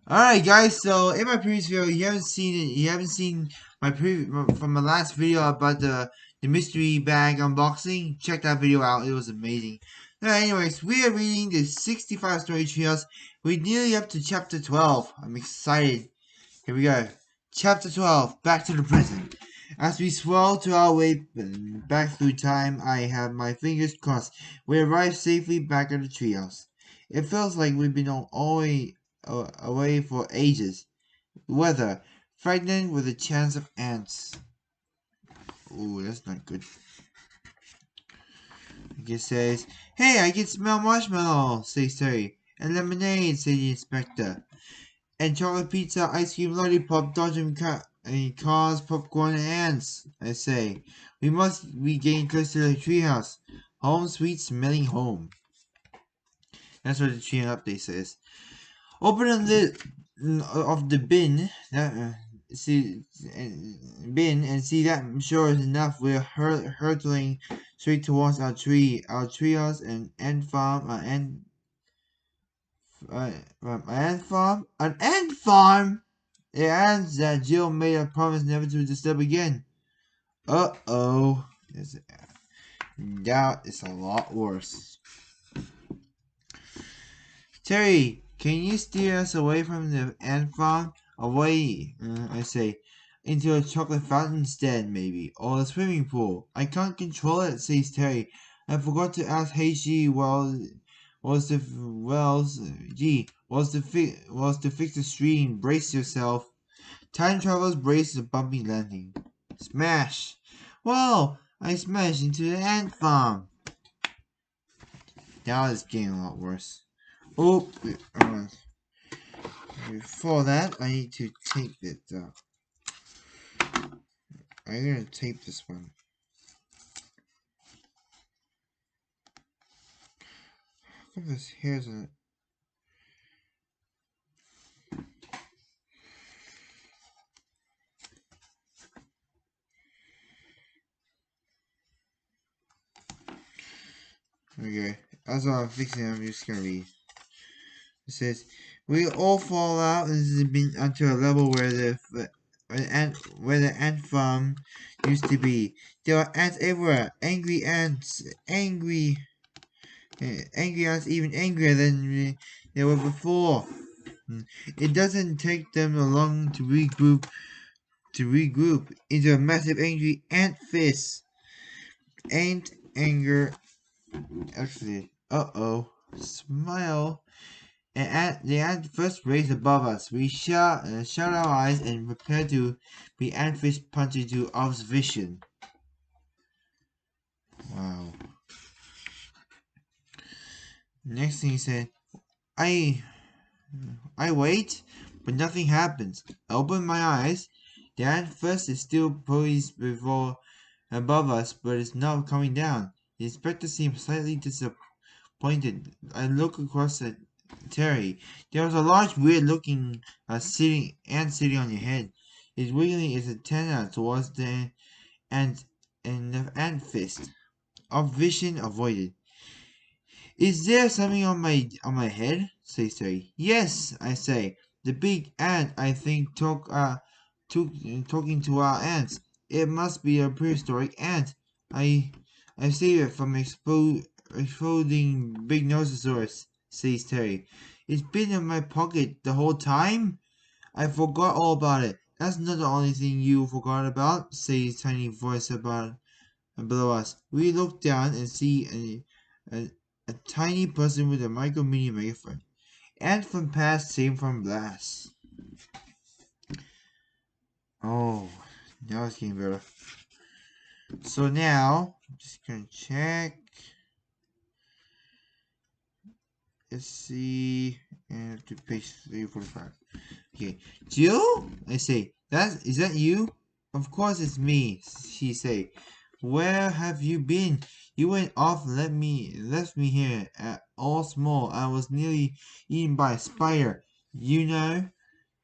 Alright guys, so in my previous video, you haven't seen my from my last video about the mystery bag unboxing. Check that video out, it was amazing. Anyways, we are reading the 65 story treehouse. We're nearly up to chapter 12. I'm excited. Here we go. Chapter 12, Back to the Present. As we swirl to our way back through time, I have my fingers crossed. We arrive safely back at the treehouse. It feels like we've been away for ages. Weather, pregnant with a chance of ants. Ooh, that's not good. It says, "Hey, I can smell marshmallow," says Terry. "And lemonade," says the inspector. "And chocolate pizza, ice cream, lollipop, dodgem and cars, popcorn, and ants," I say. "We must be getting close to the treehouse. Home sweet smelling home." That's what the tree update says. Open the lid of the bin. Bin and see that sure enough we're hurtling straight towards our treehouse and ant farm, an ant farm. It ants that Jill made a promise never to disturb again. Uh-oh. That is a lot worse. Terry, can you steer us away from the ant farm? Away, I say. Into a chocolate fountain instead, maybe. Or a swimming pool. I can't control it, says Terry. I forgot to ask Heishi was to fix the stream. Brace yourself. Time travelers brace the bumpy landing. Smash! Whoa! I smashed into the ant farm. Now it's getting a lot worse. Oh, before that, I need to tape it up. I'm gonna tape this one. How come this hair's in it? Okay, as I'm fixing it, I'm just gonna read. It says, "We all fall out and this has been onto a level where the ant farm used to be. There are ants everywhere. Angry ants. Angry ants even angrier than they were before. It doesn't take them long to regroup into a massive angry ant fist. Ant anger actually smile. And the ant first raised above us. We shut our eyes and prepare to be antfish punched into observation. Wow. Next thing he said, I wait, but nothing happens. I open my eyes. The ant first is still poised above us, but it's not coming down. The inspector seems slightly disappointed. I look across at Terry. There was a large, weird-looking ant sitting on your head. It's wiggling its antenna towards the ant and the ant fist. Vision avoided. "Is there something on my head?" says Terry. "Yes," I say. "The big ant, I think, talking to our ants. It must be a prehistoric ant. I saved it from exploding big nososaurus," says Terry. "It's been in my pocket the whole time? I forgot all about it." "That's not the only thing you forgot about," says tiny voice below us. We look down and see a tiny person with a micro mini megaphone. "And from past, same from last." Oh, now it's getting better. So now, I'm just gonna check. Let's see. And to page 345. Okay. "Jill?" I say. Is that you?" "Of course it's me," she say. "Where have you been? You went off and left me here all small. I was nearly eaten by a spider. You know?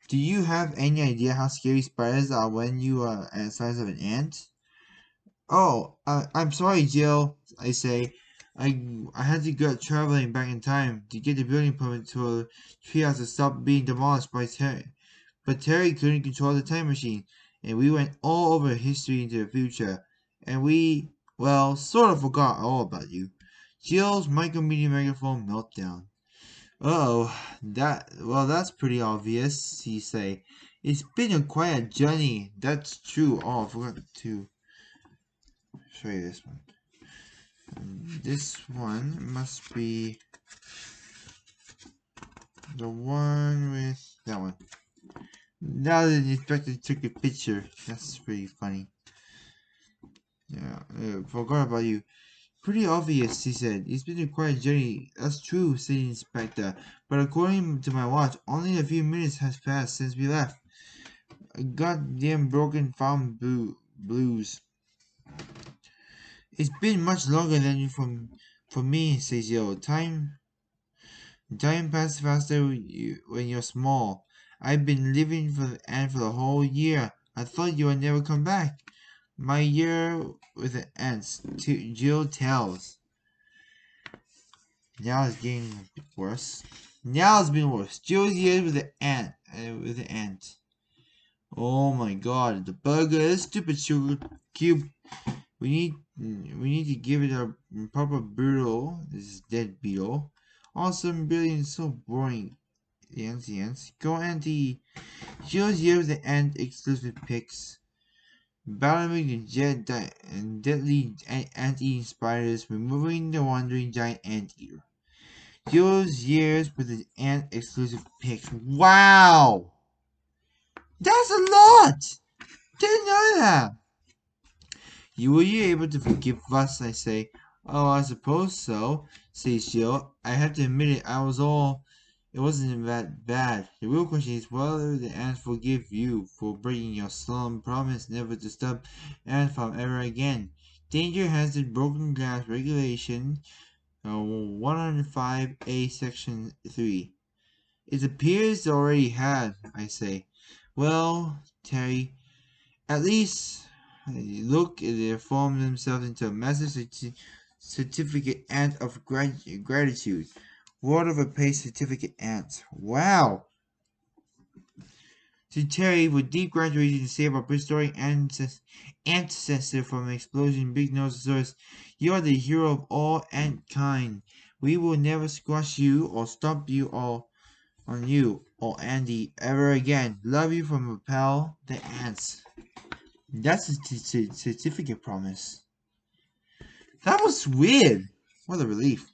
Do you have any idea how scary spiders are when you are the size of an ant?" "Oh, I'm sorry, Jill," I say. I had to go traveling back in time to get the building permit to a treehouse to stop being demolished by Terry. But Terry couldn't control the time machine, and we went all over history into the future. And we, well, sort of forgot all about you. Jill's micromedia megaphone meltdown. Oh, that's pretty obvious, he say. It's been a quiet journey. That's true. Oh, I forgot to show you this one. This one must be the one with that one. Now the inspector took a picture. That's pretty funny. Yeah, forgot about you. Pretty obvious, he said. It's been a quiet journey. That's true, said the inspector. But according to my watch, only a few minutes has passed since we left. Goddamn broken farm blues. It's been much longer than for me, says Yo. Time passes faster when you're small. I've been living for the ant for the whole year. I thought you would never come back. My year with the ants, Jill tells. Now it's getting a bit worse. Now it's been worse. Jill's year with the ant. Oh my god, the burger, stupid sugar cube. We need to give it a proper burial. This is dead beetle. Awesome, brilliant, so boring. The ants. Go anti. Jill's year with the ant exclusive pics. Battling the jet and deadly ant-eating spiders, removing the wandering giant ant-eater. Jill's years with the ant exclusive pics. Wow! That's a lot! Didn't know that! Were you able to forgive us? I say. Oh, I suppose so, says Jill. I have to admit it, it wasn't that bad. The real question is whether the ants forgive you for breaking your solemn promise never to stop ant farm ever again. Danger Hazard Broken Glass Regulation 105A Section 3. It appears they already had, I say. Well, Terry, at least look, they formed themselves into a massive certificate ant of gratitude. World of a Pay certificate ant. Wow! To Terry, with deep gratitude to save our prehistoric ancestor from an explosion, Big Nososaurus, you are the hero of all ant kind. We will never squash you or stop you all on you or Andy ever again. Love you from a pal, the ants. That's a certificate promise. That was weird. What a relief.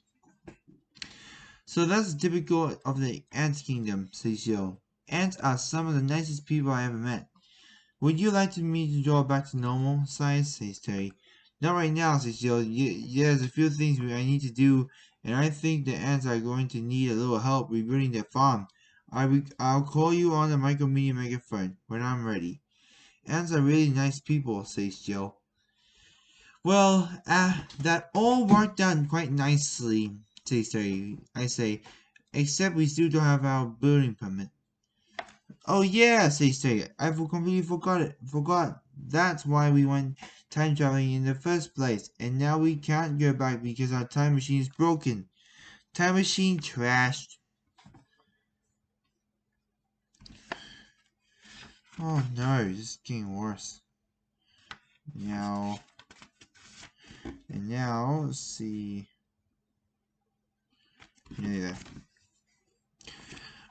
So that's typical of the ant kingdom, says Joe. Ants are some of the nicest people I ever met. Would you like me to draw back to normal size? Says Terry. Not right now, says Joe. There's a few things I need to do, and I think the ants are going to need a little help rebuilding their farm. I'll call you on the micromedia megaphone when I'm ready. Ants are really nice people, says Jill. Well, that all worked out quite nicely, says Terry. I say, except we still don't have our building permit. Oh yeah, says Terry. I completely forgot. That's why we went time traveling in the first place, and now we can't go back because our time machine is broken. Time machine trashed. Oh no, this is getting worse. Now, let's see. Yeah.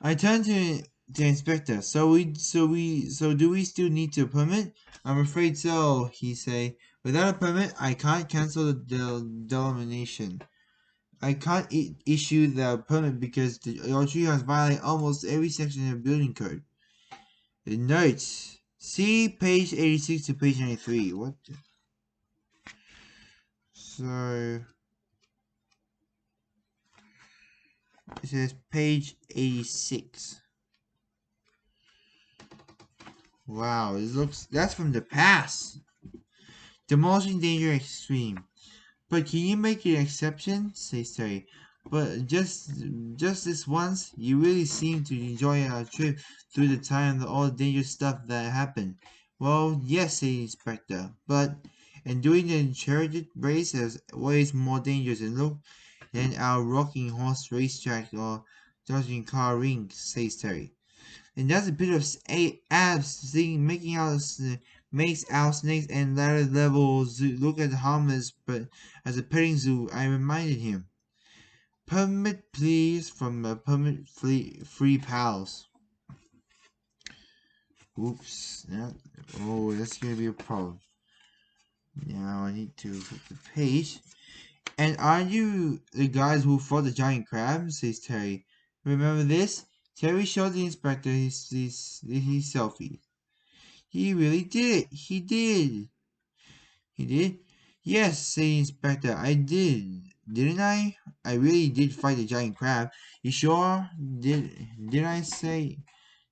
I turn to the inspector. So do we still need a permit? I'm afraid so, he say. Without a permit, I can't cancel the delimination. I can't issue the permit because your treehouse violates almost every section of the building code. The notes. See page 86 to page 93. What? So it says page 86. Wow, that's from the past. Demolishing danger extreme. But can you make an exception? Says Terry. But just this once, you really seem to enjoy our trip through the time of all the dangerous stuff that happened. Well, yes, said the inspector, but and doing the chariot race is way more dangerous than our rocking horse racetrack or dodging car ring, says Terry. And that's a bit of abs thing making out makes our snakes and ladder level zoo look as harmless but as a petting zoo, I reminded him. Permit please from the permit free pals. Oops. Yeah. Oh, that's gonna be a problem. Now I need to flip the page. And are you the guys who fought the giant crab? Says Terry. Remember this? Terry showed the inspector his selfie. He really did it. He did. He did? Yes, said the inspector. I did. Didn't I? I really did fight the giant crab. You sure? Did I say?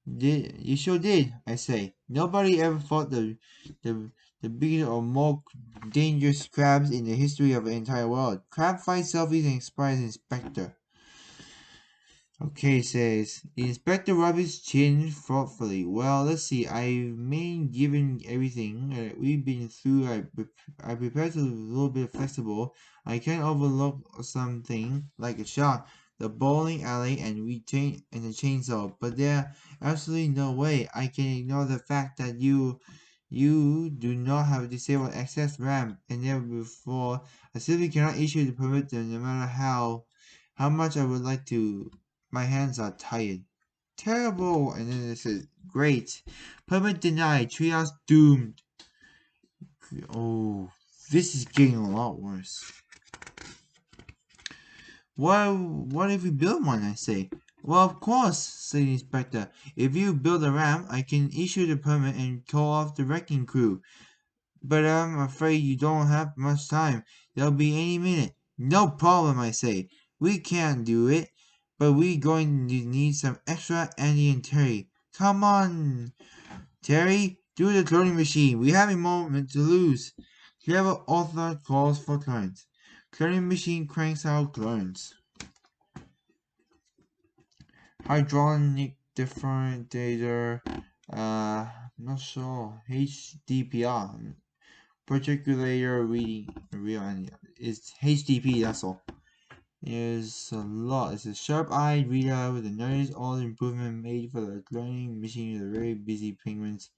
Did you sure did? I say. Nobody ever fought the the biggest or more dangerous crabs in the history of the entire world. Crab fight selfies and inspires inspector. Okay, says the inspector rubbed his chin thoughtfully. Well, let's see. I mean, given everything we've been through, I prepared to be a little bit flexible. I can overlook something like a shot, the bowling alley, and the chainsaw. But there absolutely no way I can ignore the fact that you do not have a disabled access ramp, and never before I simply cannot issue the permit, no matter how much I would like to. My hands are tired. Terrible! And then it says, great. Permit denied. Treehouse doomed. Oh, this is getting a lot worse. What if we build one, I say? Well, of course, said the inspector. If you build a ramp, I can issue the permit and call off the wrecking crew. But I'm afraid you don't have much time. They'll be any minute. No problem, I say. We can do it. But we're going to need some extra Andy and Terry. Come on, Terry. Do the cloning machine. We have a moment to lose. Clever author calls for clones. Cloning machine cranks out clones. Hydraulic differentiator. Not sure. HDPR. Particular reading real is HDP, that's all. There's a lot. It's a sharp-eyed reader with a notice all the improvement made for the cloning machine of the very busy penguins.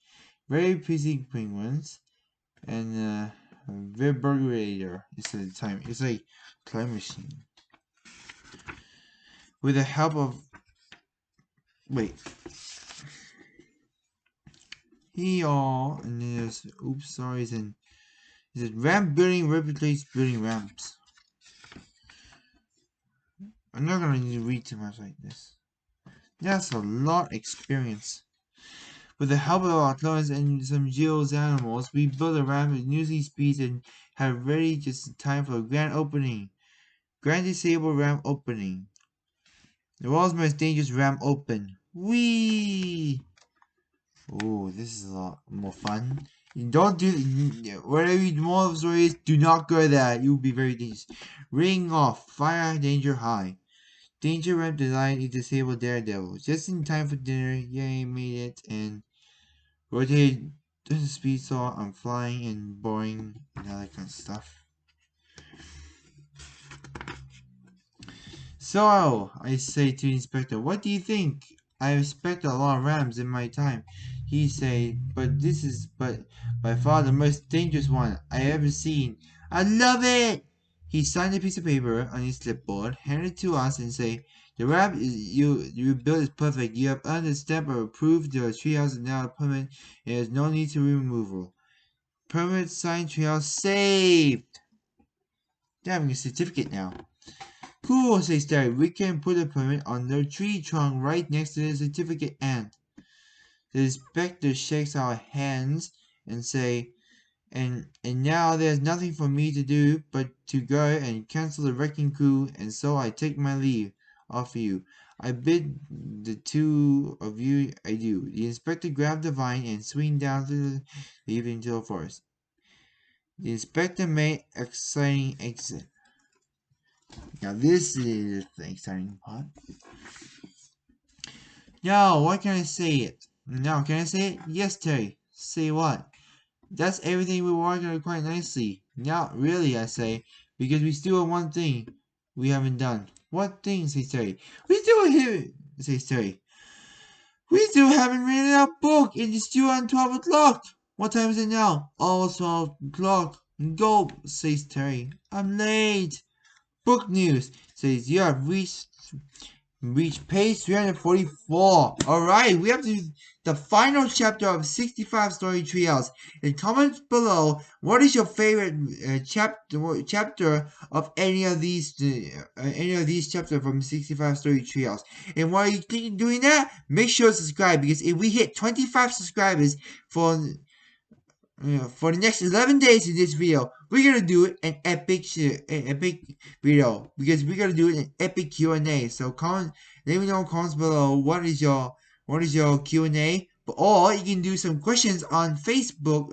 And vibrator is the time. It's a clone machine. With the help of and then there's is it ramp building replicates building ramps. I'm not gonna need to read too much like this. That's a lot of experience. With the help of our clones and some Geo's animals, we built a ramp with newsy speeds and had ready just in time for a grand opening. Grand disabled ramp opening. The world's most dangerous ramp open. Whee! Oh, this is a lot more fun. Don't do whatever you more of the story is, do not go there. You'll be very dangerous. Ring off. Fire danger high. Danger ramp design is disabled daredevil. Just in time for dinner. Yay, made it and rotate the speed saw. I'm flying and boring and all that kind of stuff. So I say to the inspector, what do you think? I inspected a lot of rams in my time. He said, but this is by far the most dangerous one I ever seen. I love it! He signed a piece of paper on his clipboard, handed it to us, and say, the ramp you built is perfect. You have earned the stamp of approved. The treehouse is now a permit. There is no need to removal. Permit signed, treehouse saved. They're having a certificate now. Cool, says Terry. We can put a permit on the tree trunk right next to the certificate and the inspector shakes our hands and say, and now there's nothing for me to do but to go and cancel the wrecking crew, and so I take my leave of you. I bid the two of you adieu. The inspector grabbed the vine and swing down through the leaf into the forest. The inspector made exciting exit. Now this is the exciting part. Now, why can't I say it? Now, can I say it? Yes, Terry. Say what? That's everything we worked on quite nicely. Not really, I say, because we still have one thing we haven't done. What thing, says Terry? We still have, says Terry. We still haven't read our book. It is still on 12 o'clock. What time is it now? Almost 12 o'clock. Go, says Terry. I'm late. Book news says you have reached page 344. Alright, we have to the final chapter of 65 Story Treehouse. In comments below, what is your favorite chapter of any of these chapters from 65 Story Treehouse? And while you're doing that, make sure to subscribe, because if we hit 25 subscribers for for the next 11 days in this video, we're gonna do an epic video, because we're gonna do an epic Q&A. So comment, let me know in the comments below what is your Q&A, or you can do some questions on Facebook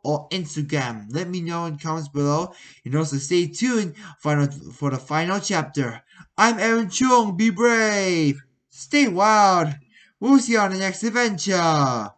or Instagram. Let me know in the comments below, and also stay tuned for the final chapter. I'm Aaron Chung. Be brave, stay wild. We'll see you on the next adventure.